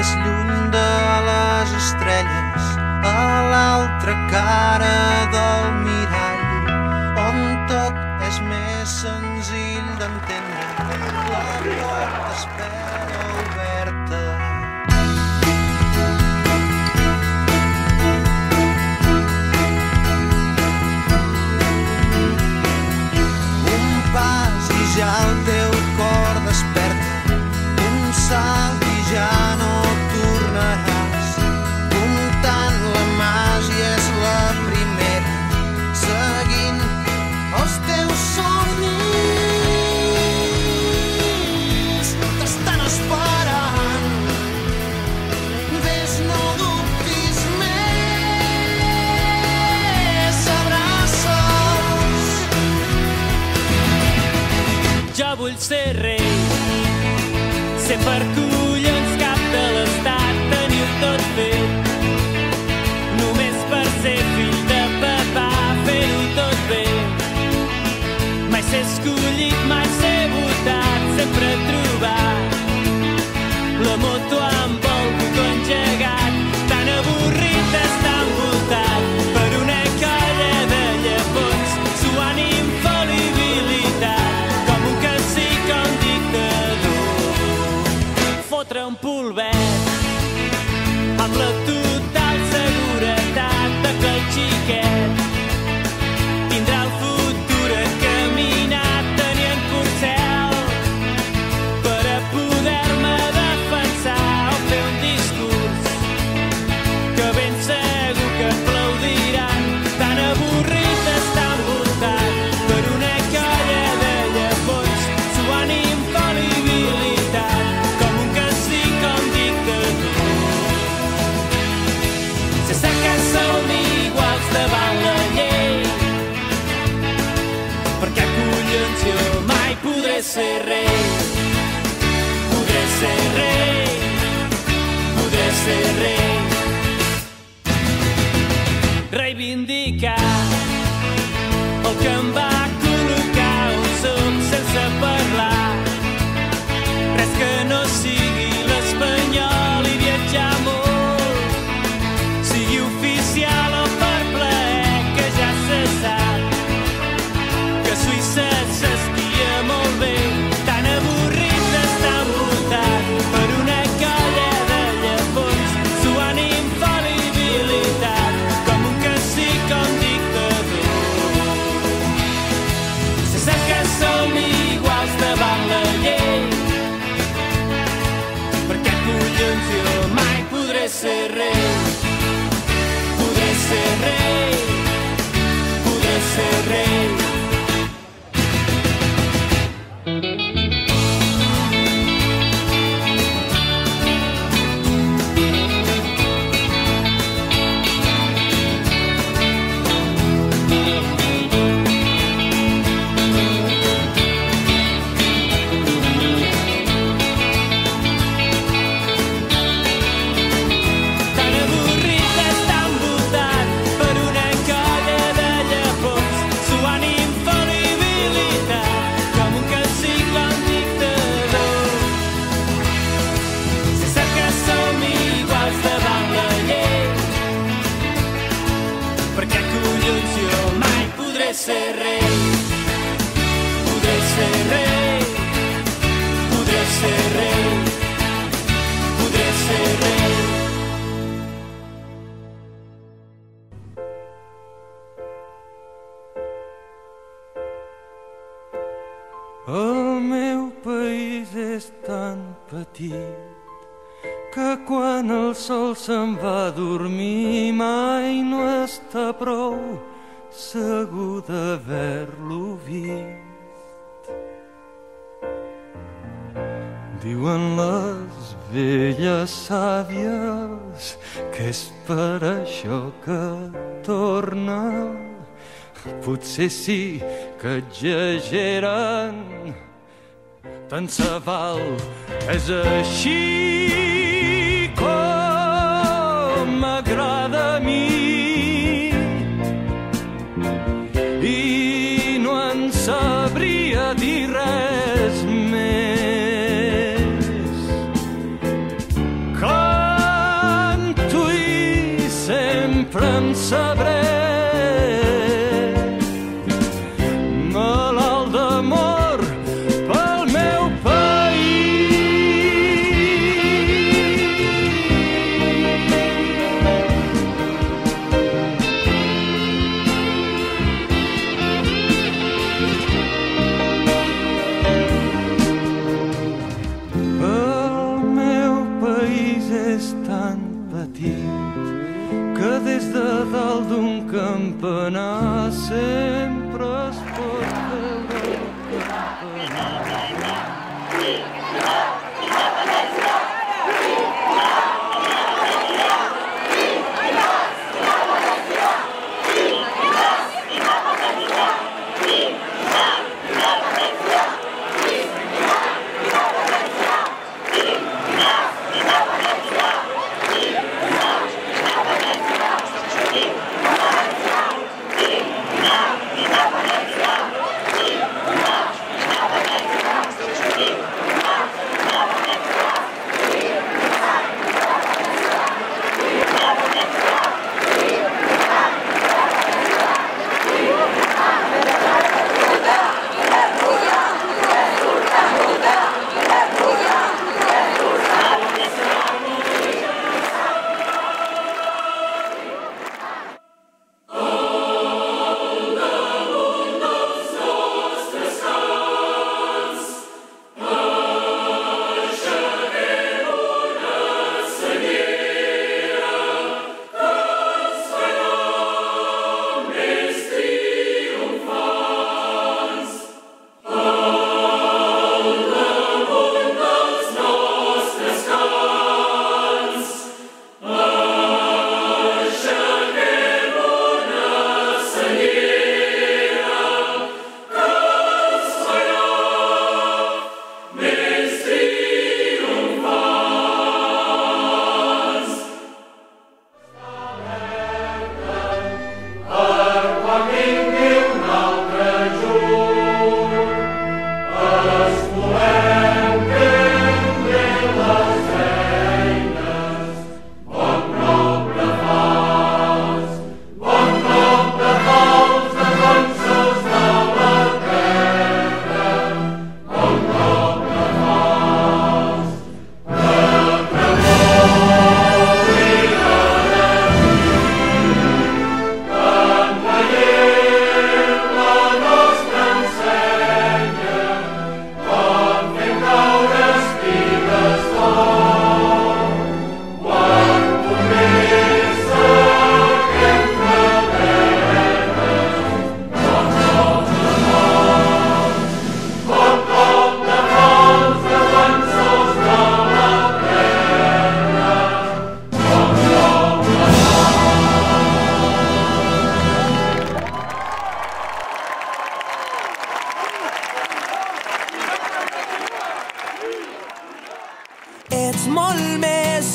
més lluny de les estrelles, a l'altra cara del mirall, on tot és més senzill d'entendre, la porta espera oberta. Un pas i ja el teu cor desperta, un salt i ja no tornaràs, comptant la màgia és la primera, seguint els teus somnis, t'estan esperant. Ves, no dubtis més, abraça'ls. Jo vull ser rei, ser per collons cap de l'estat, tenir-ho tot fet, només per ser fill de papà, fer-ho tot bé. Mai ser escollit, mai ser votat, sempre trobar la moto amb el botó engegat, tan avorrit d'estar envoltat per una colla de llepons, suant infal·libilitat, com un cacic o un dictador. Fotre un polvet amb la total seguretat de que el xiquet tindrà el futur encaminat, tenint corcel per a poder-me defensar o fer un discurs que ben segur que aplaudiran, tan avorrit d'estar envoltat per una colla de llepons, suant infal·libilitat, com un cacic o un dictador. Se sap que som iguals davant la llei, perquè collons jo mai podré ser rei, podré ser rei, podré ser rei. Reivindicar el que em va col·locar on som sense parlar, res que no sigui l'espanyol i viatjar molt, sigui oficial o per plaer, que ja se sap que a Suïssa s'esquia molt bé, tan avorrit d'estar envoltat per una colla de llepons, suant infal·libilitat, com un cacic o un dictador. Se sap que som iguals davant la llei, perquè collons jo mai podré ser rei, podré ser rei, podré ser rei. Tan avorrit d'estar envoltat per una colla de llepons, suant infal·libilitat, com un cacic o un dictador. Se sap que som iguals davant la llei, perquè collons jo mai podré ser rei, podré ser rei, podré ser rei, podré ser rei. El meu país és tan petit que quan el sol se'n va a dormir mai no està prou segur d'haver-lo vist. Diuen les velles sàvies que és per això que torna. Potser sí que exageren, tant se val, és així com m'agrada a mi. I no en sabria dir res més que en sabré. Malalt d'amor pel meu que des de dalt d'un campanar sempre es pot veure el campanar. Ets molt més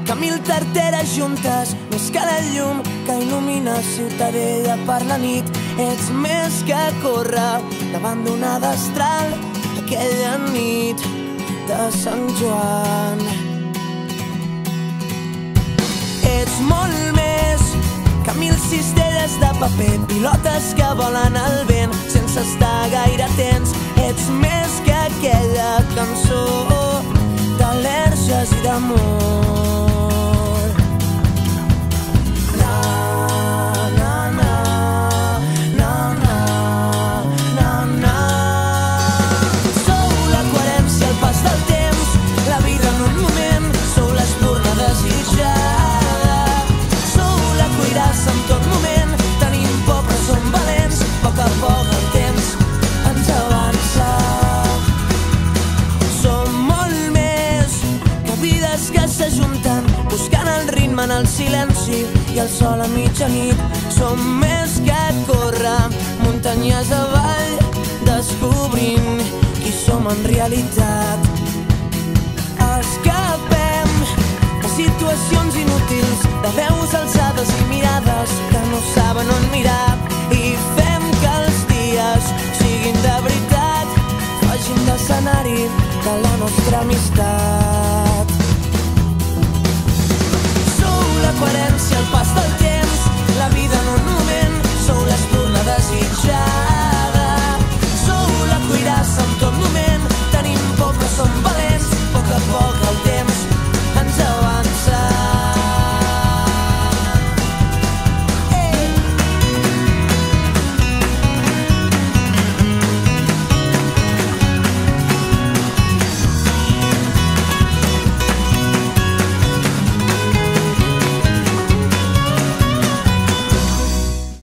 que 1000 tarteres juntes, més que la llum que il·lumina Ciutadella per la nit. Ets més que córrer davant d'una destral aquella nit de Sant Joan. Ets molt més que 1000 cistelles de paper, pilotes que volen al vent sense estar gaire atents. Ets més que aquella cançó d'al·lèrgies i d'amor. Na, na, na, na, na, na, na. Sou la coherència al pas del temps, la vida en un moment, sou l'espurna desitjada. Sou la cuirassa en tot moment, tenim por però som valents, a poc el temps ens avança. Que s'ajunten buscant el ritme en el silenci i el sol a mitjanit. Som més que córrer muntanyes avall, descobrint qui som en realitat. Escapem de situacions inútils, de veus alçades i mirades que no saben on mirar, i fem que els dies siguin de veritat, facin d'escenari de la nostra amistat.